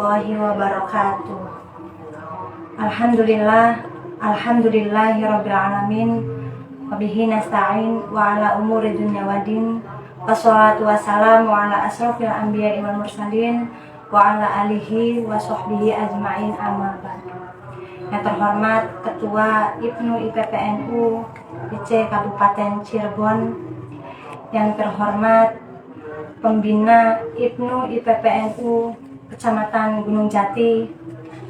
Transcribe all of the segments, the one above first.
warahmatullahi wabarakatuh. Alhamdulillahirabbil alamin. Wabihi nasta'in wa ala umuri dunya waddin. Wassalatu wassalamu ala asrofil anbiya'i wal mursalin wa ala alihi wa sahbihi ajma'in, amma ba'du. Yang terhormat Ketua IPNU IPPNU PC Kabupaten Cirebon, yang terhormat Pembina IPNU IPPNU Kecamatan Gunung Jati,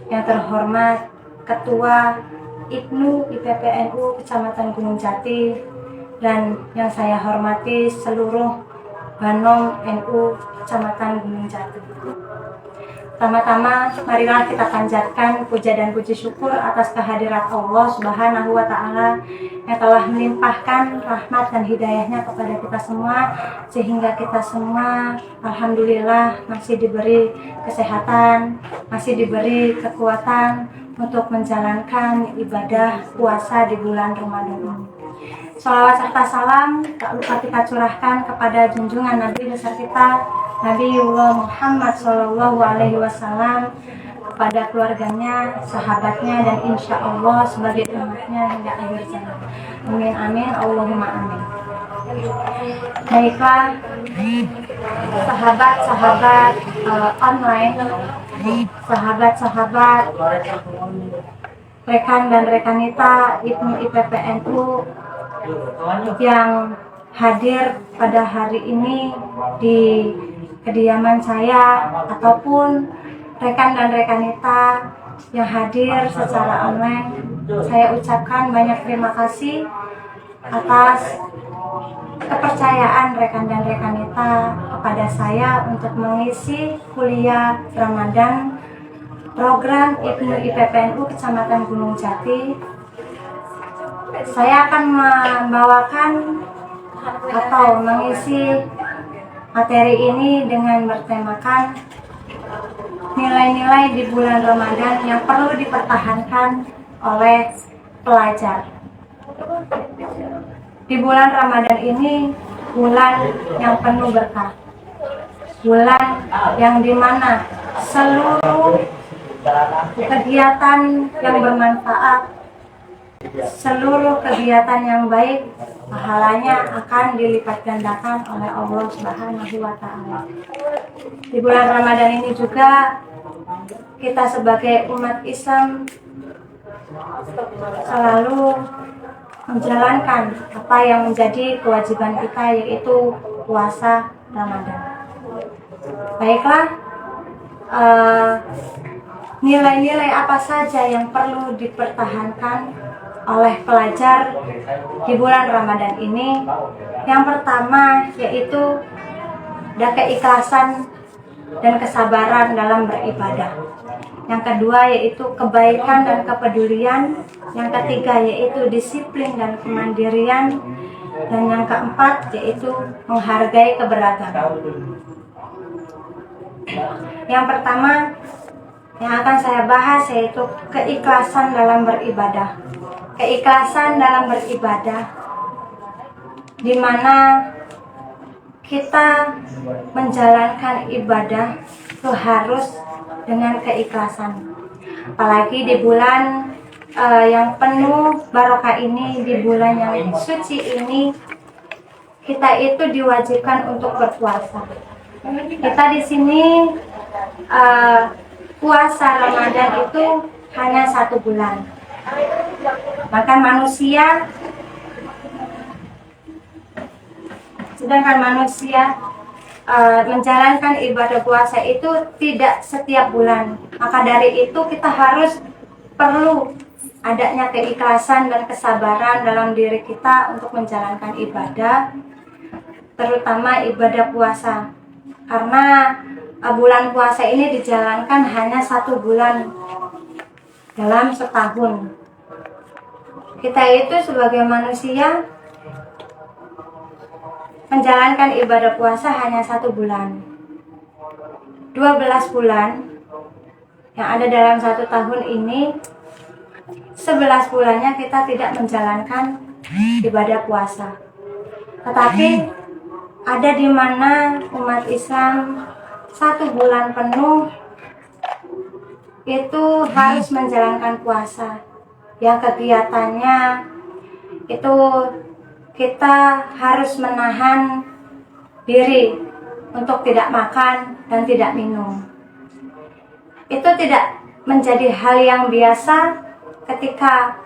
yang terhormat Ketua IPNU IPPNU Kecamatan Gunung Jati, dan yang saya hormati seluruh Banom NU Kecamatan Gunung Jati. Pertama-tama, marilah kita panjatkan puja dan puji syukur atas kehadirat Allah Subhanahu wa Ta'ala yang telah melimpahkan rahmat dan hidayahnya kepada kita semua, sehingga kita semua alhamdulillah masih diberi kesehatan, masih diberi kekuatan untuk menjalankan ibadah puasa di bulan Ramadan ini. Shalawat serta salam tak lupa kita curahkan kepada junjungan Nabi besar kita Nabiullah Muhammad SAW, kepada keluarganya, sahabatnya, dan insya Allah sebagai umatnya hingga akhir zaman. Amin amin Allahumma amin. Baiklah, sahabat-sahabat online, sahabat-sahabat rekan dan rekanita IPNU IPPNU yang hadir pada hari ini di kediaman saya, ataupun rekan dan rekanita yang hadir secara online, saya ucapkan banyak terima kasih atas kepercayaan rekan dan rekanita kepada saya untuk mengisi kuliah Ramadan program IPNU IPPNU Kecamatan Gunung Jati. Saya akan membawakan atau mengisi materi ini dengan bertemakan nilai-nilai di bulan Ramadan yang perlu dipertahankan oleh pelajar. Di bulan Ramadan ini bulan yang penuh berkah, bulan yang dimana seluruh kegiatan yang bermanfaat, seluruh kegiatan yang baik, pahalanya akan dilipat gandakan oleh Allah Subhanahu wa Ta'ala. Di bulan Ramadan ini juga kita sebagai umat Islam selalu menjalankan apa yang menjadi kewajiban kita, yaitu puasa Ramadan. Baiklah, nilai-nilai apa saja yang perlu dipertahankan oleh pelajar di bulan Ramadan ini? Yang pertama yaitu keikhlasan dan kesabaran dalam beribadah. Yang kedua yaitu kebaikan dan kepedulian. Yang ketiga yaitu disiplin dan kemandirian. Dan yang keempat yaitu menghargai keberagaman. Yang pertama yang akan saya bahas yaitu keikhlasan dalam beribadah. Keikhlasan dalam beribadah, di mana kita menjalankan ibadah itu harus dengan keikhlasan. Apalagi di bulan yang penuh barokah ini, di bulan yang suci ini, kita itu diwajibkan untuk berpuasa. Kita di sini puasa Ramadan itu hanya 1 bulan. Sedangkan manusia menjalankan ibadah puasa itu tidak setiap bulan. Maka dari itu kita perlu adanya keikhlasan dan kesabaran dalam diri kita untuk menjalankan ibadah, terutama ibadah puasa. Karena bulan puasa ini dijalankan hanya 1 bulan dalam setahun. Kita itu sebagai manusia menjalankan ibadah puasa hanya 1 bulan. 12 bulan yang ada dalam 1 tahun ini, 11 bulannya kita tidak menjalankan ibadah puasa. Tetapi ada di mana umat Islam 1 bulan penuh itu harus menjalankan puasa yang kegiatannya itu kita harus menahan diri untuk tidak makan dan tidak minum. Itu tidak menjadi hal yang biasa ketika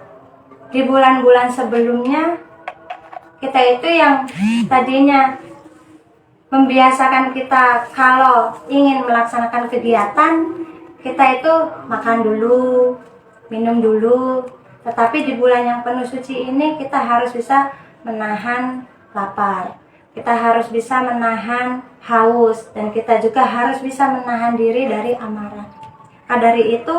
di bulan-bulan sebelumnya kita itu yang tadinya membiasakan kita kalau ingin melaksanakan kegiatan kita itu makan dulu, minum dulu. Tetapi di bulan yang penuh suci ini kita harus bisa menahan lapar, kita harus bisa menahan haus, dan kita juga harus bisa menahan diri dari amarah. Nah, dari itu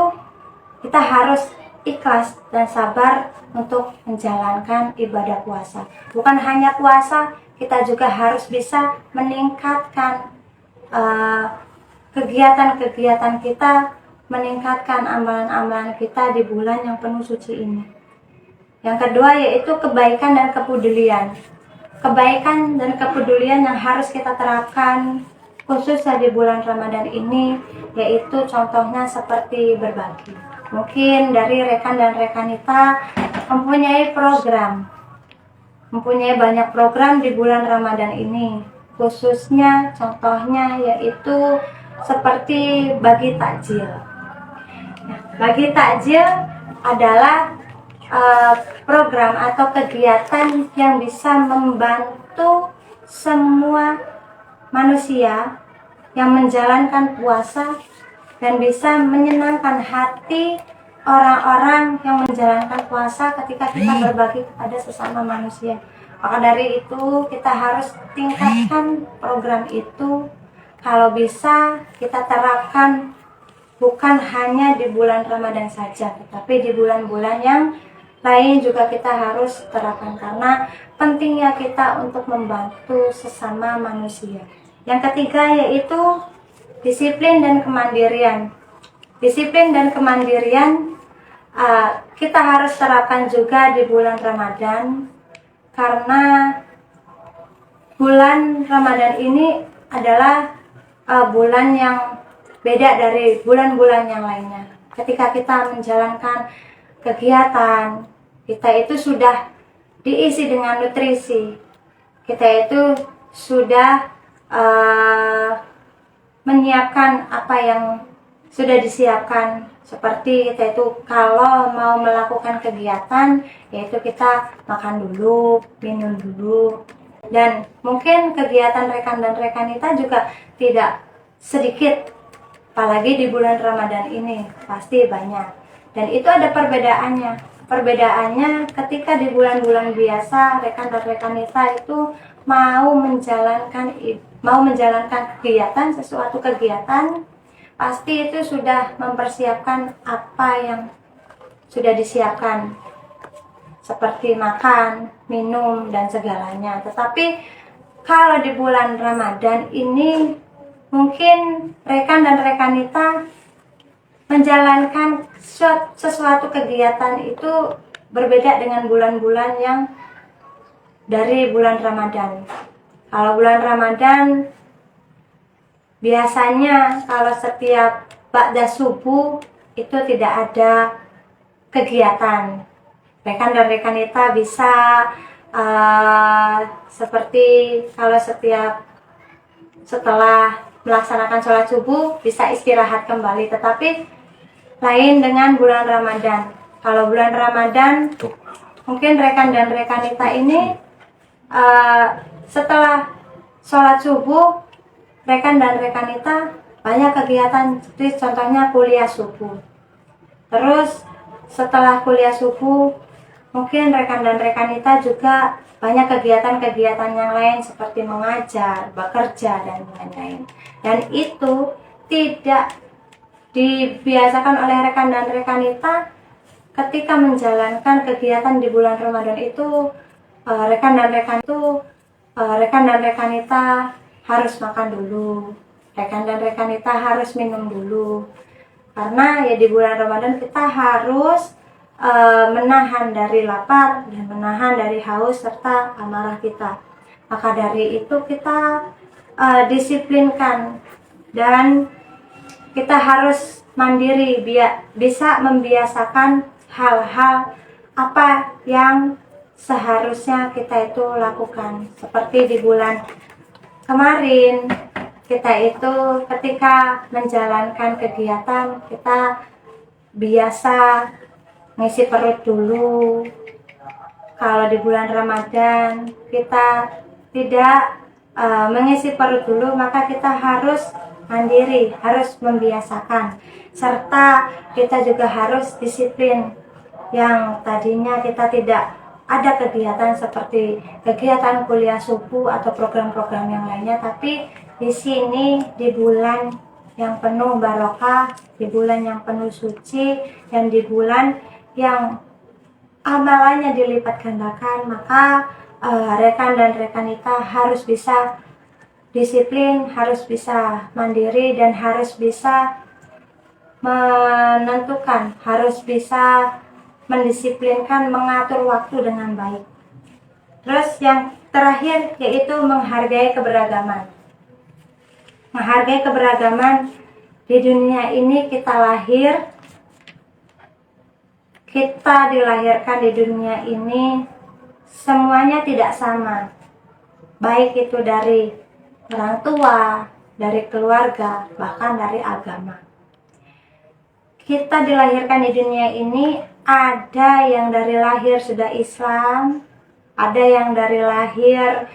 kita harus ikhlas dan sabar untuk menjalankan ibadah puasa. Bukan hanya puasa, kita juga harus bisa meningkatkan kegiatan-kegiatan kita, meningkatkan amalan-amalan kita di bulan yang penuh suci ini. Yang kedua yaitu kebaikan dan kepedulian. Kebaikan dan kepedulian yang harus kita terapkan khususnya di bulan Ramadan ini, yaitu contohnya seperti berbagi. Mungkin dari rekan dan rekanita mempunyai banyak program di bulan Ramadan ini, khususnya contohnya yaitu seperti bagi takjil. Bagi takjil adalah program atau kegiatan yang bisa membantu semua manusia yang menjalankan puasa dan bisa menyenangkan hati orang-orang yang menjalankan puasa ketika kita berbagi kepada sesama manusia. Maka dari itu kita harus tingkatkan program itu. Kalau bisa kita terapkan bukan hanya di bulan Ramadan saja, tetapi di bulan-bulan yang lain juga kita harus terapkan, karena pentingnya kita untuk membantu sesama manusia. Yang ketiga yaitu disiplin dan kemandirian. Disiplin dan kemandirian kita harus terapkan juga di bulan Ramadan, karena bulan Ramadan ini adalah bulan yang beda dari bulan-bulan yang lainnya. Ketika kita menjalankan kegiatan, kita itu sudah diisi dengan nutrisi, kita itu sudah menyiapkan apa yang sudah disiapkan. Seperti kita itu kalau mau melakukan kegiatan, yaitu kita makan dulu, minum dulu. Dan mungkin kegiatan rekan dan rekanita juga tidak sedikit, apalagi di bulan Ramadan ini pasti banyak. Dan itu ada perbedaannya. Perbedaannya ketika di bulan-bulan biasa rekan dan rekanita itu mau menjalankan kegiatan, sesuatu kegiatan, pasti itu sudah mempersiapkan apa yang sudah disiapkan, seperti makan, minum, dan segalanya. Tetapi kalau di bulan Ramadan ini mungkin rekan dan rekanita menjalankan sesuatu kegiatan itu berbeda dengan bulan-bulan yang dari bulan Ramadan. Kalau bulan Ramadan biasanya kalau setiap ba'da subuh itu tidak ada kegiatan. Rekan dan rekanita bisa seperti kalau setelah melaksanakan sholat subuh bisa istirahat kembali, tetapi lain dengan bulan Ramadan. Kalau bulan Ramadan mungkin rekan dan rekanita ini setelah sholat subuh rekan dan rekanita banyak kegiatan, seperti contohnya kuliah subuh. Terus setelah kuliah subuh mungkin rekan dan rekanita juga banyak kegiatan-kegiatan yang lain seperti mengajar, bekerja, dan lain-lain. Dan itu tidak dibiasakan oleh rekan dan rekanita ketika menjalankan kegiatan di bulan Ramadan itu. Rekan dan rekanita harus makan dulu, rekan dan rekanita harus minum dulu, karena ya di bulan Ramadan kita harus menahan dari lapar dan menahan dari haus serta amarah kita. Maka dari itu kita disiplinkan dan kita harus mandiri, biar bisa membiasakan hal-hal apa yang seharusnya kita itu lakukan. Seperti di bulan kemarin, kita itu ketika menjalankan kegiatan, kita biasa ngisi perut dulu. Kalau di bulan Ramadan kita tidak mengisi perut dulu, maka kita harus mandiri, harus membiasakan, serta kita juga harus disiplin. Yang tadinya kita tidak ada kegiatan seperti kegiatan kuliah subuh atau program-program yang lainnya, tapi di sini di bulan yang penuh barokah, di bulan yang penuh suci, dan di bulan yang amalannya dilipat gandakan, maka rekan dan rekanita harus bisa disiplin, harus bisa mandiri, dan harus bisa menentukan, harus bisa mendisiplinkan, mengatur waktu dengan baik. Terus yang terakhir yaitu menghargai keberagaman. Menghargai keberagaman di dunia ini, kita dilahirkan di dunia ini, semuanya tidak sama. Baik itu dari orang tua, dari keluarga, bahkan dari agama. Kita dilahirkan di dunia ini, ada yang dari lahir sudah Islam, ada yang dari lahir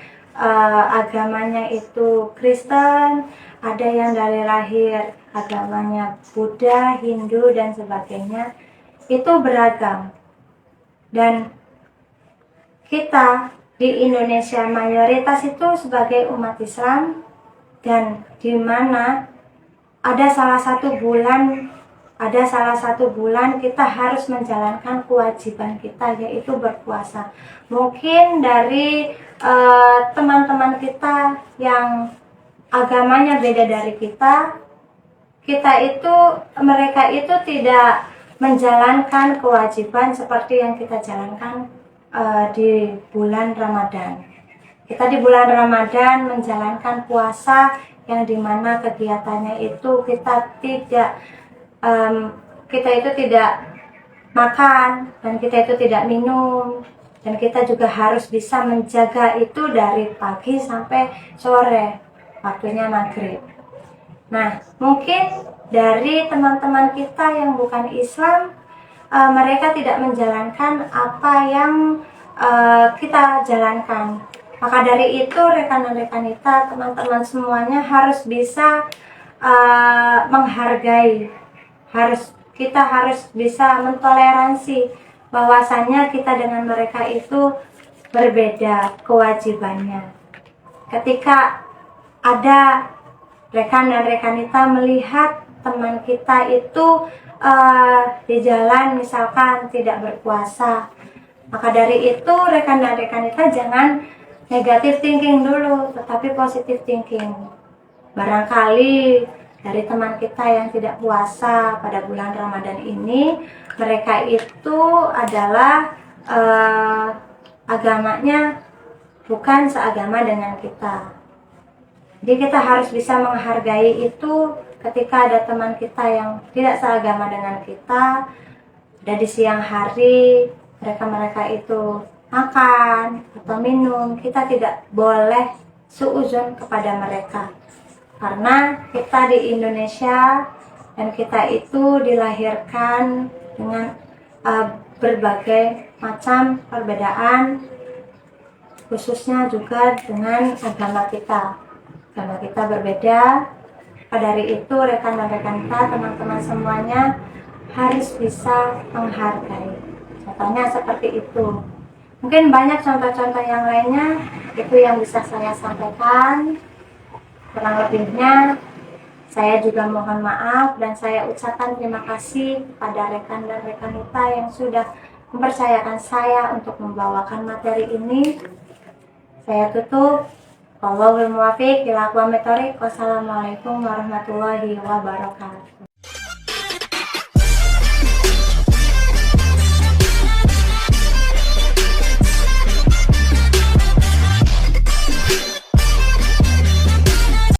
agamanya itu Kristen, ada yang dari lahir agamanya Buddha, Hindu, dan sebagainya. Itu beragam. Dan kita di Indonesia mayoritas itu sebagai umat Islam, dan di mana ada salah satu bulan kita harus menjalankan kewajiban kita, yaitu berpuasa. Mungkin dari teman-teman kita yang agamanya beda dari mereka itu tidak menjalankan kewajiban seperti yang kita jalankan di bulan Ramadan. Kita di bulan Ramadan menjalankan puasa yang dimana kegiatannya itu kita itu tidak makan, dan kita itu tidak minum, dan kita juga harus bisa menjaga itu dari pagi sampai sore, waktunya maghrib. Nah, mungkin dari teman-teman kita yang bukan Islam, mereka tidak menjalankan apa yang kita jalankan. Maka dari itu rekan-rekan kita, teman-teman semuanya harus bisa menghargai, kita harus bisa mentoleransi bahwasannya kita dengan mereka itu berbeda kewajibannya. Ketika ada rekan dan rekanita melihat teman kita itu di jalan misalkan tidak berpuasa, maka dari itu rekan dan rekanita jangan negatif thinking dulu, tetapi positif thinking. Barangkali dari teman kita yang tidak puasa pada bulan Ramadan ini, mereka itu adalah agamanya bukan seagama dengan kita. Jadi kita harus bisa menghargai itu ketika ada teman kita yang tidak seagama dengan kita, dan di siang hari mereka itu makan atau minum, kita tidak boleh suuzon kepada mereka. Karena kita di Indonesia dan kita itu dilahirkan dengan berbagai macam perbedaan, khususnya juga dengan agama kita. Agama kita berbeda. Pada hari itu rekan dan rekan kita, teman-teman semuanya harus bisa menghargai. Contohnya seperti itu. Mungkin banyak contoh-contoh yang lainnya, itu yang bisa saya sampaikan. Kurang lebihnya saya juga mohon maaf, dan saya ucapkan terima kasih pada rekan dan rekan kita yang sudah mempercayakan saya untuk membawakan materi ini. Saya tutup. Wallahul muwaffiq ila aqwamit thoriq. Wassalamualaikum warahmatullahi wabarakatuh.